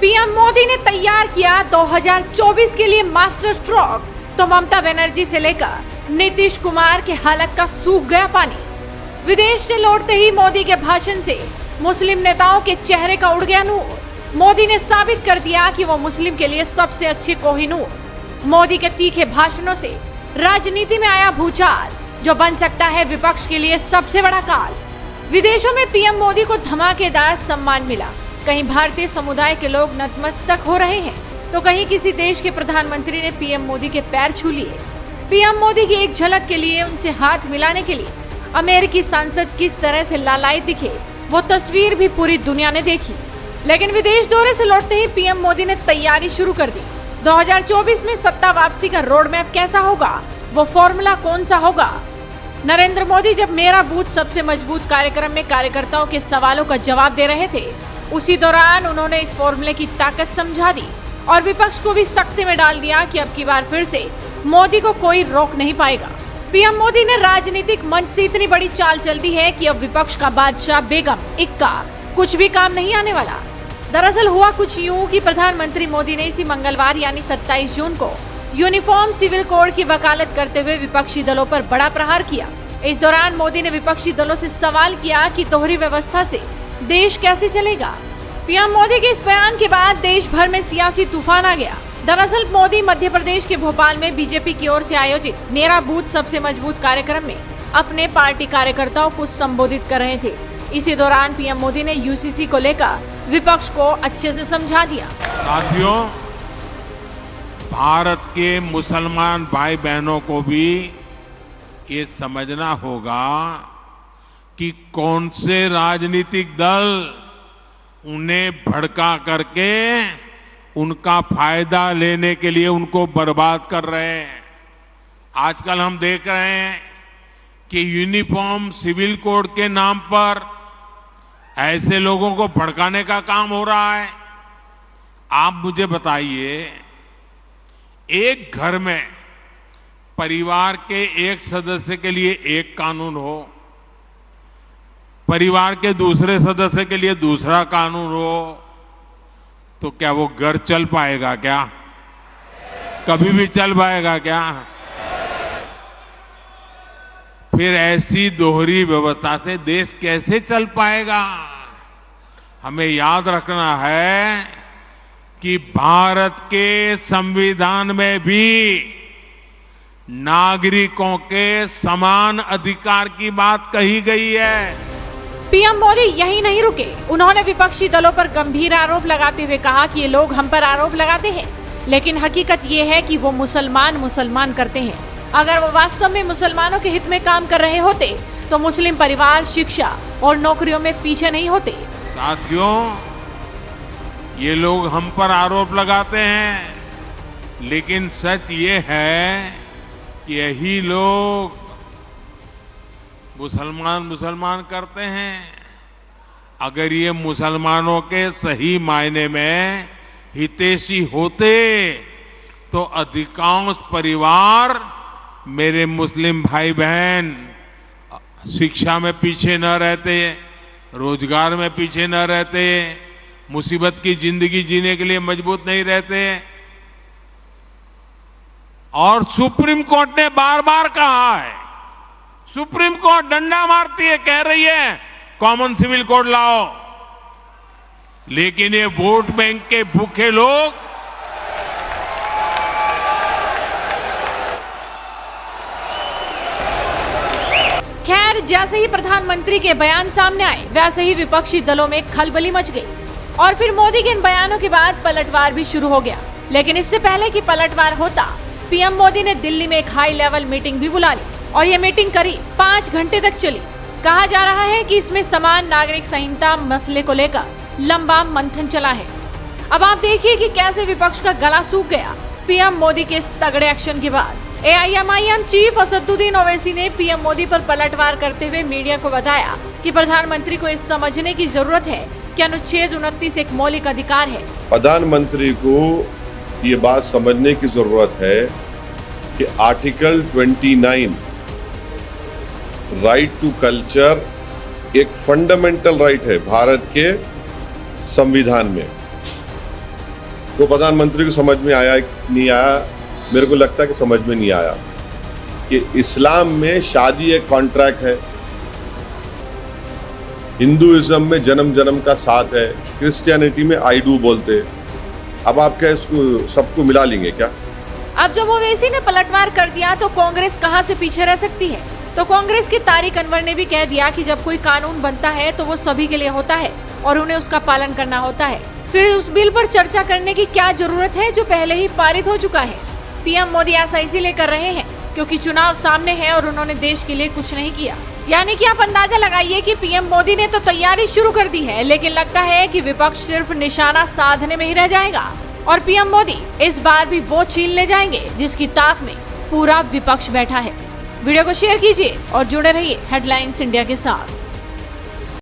PM Modi ने तैयार किया 2024 के लिए मास्टर स्ट्रोक, तो ममता बनर्जी से लेकर नीतीश कुमार के हलक का सूख गया पानी। विदेश से लौटते ही मोदी के भाषण से मुस्लिम नेताओं के चेहरे का उड़ गया नूर। मोदी ने साबित कर दिया कि वो मुस्लिम के लिए सबसे अच्छे कोहिनूर। मोदी के तीखे भाषणों से राजनीति में आया भूचाल, जो बन सकता है विपक्ष के लिए सबसे बड़ा काल। विदेशों में पीएम मोदी को धमाकेदार सम्मान मिला। कहीं भारतीय समुदाय के लोग नतमस्तक हो रहे हैं, तो कहीं किसी देश के प्रधानमंत्री ने पीएम मोदी के पैर छू लिए। पीएम मोदी की एक झलक के लिए, उनसे हाथ मिलाने के लिए अमेरिकी सांसद किस तरह से लालायित दिखे, वो तस्वीर भी पूरी दुनिया ने देखी। लेकिन विदेश दौरे से लौटते ही पीएम मोदी ने तैयारी शुरू कर दी। 2024 में सत्ता वापसी का रोड मैप कैसा होगा, वो फॉर्मूला कौन सा होगा। नरेंद्र मोदी जब मेरा बूथ सबसे मजबूत कार्यक्रम में कार्यकर्ताओं के सवालों का जवाब दे रहे थे, उसी दौरान उन्होंने इस फॉर्मूले की ताकत समझा दी और विपक्ष को भी सख्ती में डाल दिया कि अब की बार फिर से मोदी को कोई रोक नहीं पाएगा। पीएम मोदी ने राजनीतिक मंच से इतनी बड़ी चाल चल दी है कि अब विपक्ष का बादशाह बेगम इक्का कुछ भी काम नहीं आने वाला। दरअसल हुआ कुछ यूं कि प्रधानमंत्री मोदी ने इसी मंगलवार यानी 27 जून को यूनिफॉर्म सिविल कोड की वकालत करते हुए विपक्षी दलों पर बड़ा प्रहार किया। इस दौरान मोदी ने विपक्षी दलों से सवाल किया कि दोहरी व्यवस्था से देश कैसे चलेगा। पीएम मोदी के इस बयान के बाद देश भर में सियासी तूफान आ गया। दरअसल मोदी मध्य प्रदेश के भोपाल में बीजेपी की ओर से आयोजित मेरा बूथ सबसे मजबूत कार्यक्रम में अपने पार्टी कार्यकर्ताओं को संबोधित कर रहे थे। इसी दौरान पीएम मोदी ने यूसीसी को लेकर विपक्ष को अच्छे से समझा दिया। साथियों, भारत के मुसलमान भाई बहनों को भी ये समझना होगा कि कौन से राजनीतिक दल उन्हें भड़का करके उनका फायदा लेने के लिए उनको बर्बाद कर रहे हैं। आजकल हम देख रहे हैं कि यूनिफॉर्म सिविल कोड के नाम पर ऐसे लोगों को भड़काने का काम हो रहा है। आप मुझे बताइए, एक घर में परिवार के एक सदस्य के लिए एक कानून हो, परिवार के दूसरे सदस्य के लिए दूसरा कानून हो, तो क्या वो घर चल पाएगा क्या? कभी भी चल पाएगा क्या? फिर ऐसी दोहरी व्यवस्था से देश कैसे चल पाएगा? हमें याद रखना है कि भारत के संविधान में भी नागरिकों के समान अधिकार की बात कही गई है। पीएम मोदी यही नहीं रुके। उन्होंने विपक्षी दलों पर गंभीर आरोप लगाते हुए कहा कि ये लोग हम पर आरोप लगाते हैं, लेकिन हकीकत ये है कि वो मुसलमान करते हैं। अगर वो वास्तव में मुसलमानों के हित में काम कर रहे होते तो मुस्लिम परिवार शिक्षा और नौकरियों में पीछे नहीं होते। साथियों, ये लोग हम पर आरोप लगाते हैं, लेकिन सच ये है कि यही लोग मुसलमान करते हैं। अगर ये मुसलमानों के सही मायने में हितैषी होते तो अधिकांश परिवार, मेरे मुस्लिम भाई बहन, शिक्षा में पीछे न रहते, रोजगार में पीछे न रहते, मुसीबत की जिंदगी जीने के लिए मजबूत नहीं रहते। और सुप्रीम कोर्ट ने बार बार कहा है, सुप्रीम कोर्ट डंडा मारती है, कह रही है कॉमन सिविल कोड लाओ, लेकिन ये वोट बैंक के भूखे लोग खैर, जैसे ही प्रधानमंत्री के बयान सामने आए, वैसे ही विपक्षी दलों में खलबली मच गई और फिर मोदी के इन बयानों के बाद पलटवार भी शुरू हो गया। लेकिन इससे पहले कि पलटवार होता, पीएम मोदी ने दिल्ली में एक हाई लेवल मीटिंग भी बुला ली और ये मीटिंग करीब 5 घंटे तक चली। कहा जा रहा है कि इसमें समान नागरिक संहिता मसले को लेकर लंबा मंथन चला है। अब आप देखिए कि कैसे विपक्ष का गला सूख गया पीएम मोदी के इस तगड़े एक्शन के बाद। एआईएमआईएम चीफ असदुद्दीन ओवैसी ने पीएम मोदी पर पलटवार करते हुए मीडिया को बताया कि प्रधानमंत्री को इस समझने की जरूरत है कि अनुच्छेद 29 एक मौलिक अधिकार है। प्रधानमंत्री को ये बात समझने की जरूरत है कि आर्टिकल 29 राइट टू कल्चर एक फंडामेंटल राइट है भारत के संविधान में। वो प्रधानमंत्री को समझ में आया कि नहीं आया, मेरे को लगता है कि समझ में नहीं आया कि इस्लाम में शादी एक कॉन्ट्रैक्ट है, हिंदुइज्म में जन्म जन्म का साथ है, क्रिश्चियनिटी में आई डू बोलते। अब आप क्या इसको सबको मिला लेंगे क्या? अब जब ओवैसी ने पलटवार कर दिया तो कांग्रेस कहां से पीछे रह सकती है। तो कांग्रेस के तारिक अनवर ने भी कह दिया कि जब कोई कानून बनता है तो वो सभी के लिए होता है और उन्हें उसका पालन करना होता है। फिर उस बिल पर चर्चा करने की क्या जरूरत है जो पहले ही पारित हो चुका है। पीएम मोदी ऐसा इसीलिए कर रहे हैं क्योंकि चुनाव सामने है और उन्होंने देश के लिए कुछ नहीं किया। यानी कि आप अंदाजा लगाइए कि पीएम मोदी ने तो तैयारी शुरू कर दी है, लेकिन लगता है कि विपक्ष सिर्फ निशाना साधने में ही रह जाएगा और पीएम मोदी इस बार भी वो छीन ले जाएंगे जिसकी ताक में पूरा विपक्ष बैठा है। वीडियो को शेयर कीजिए और जुड़े रहिए हेडलाइंस इंडिया के साथ।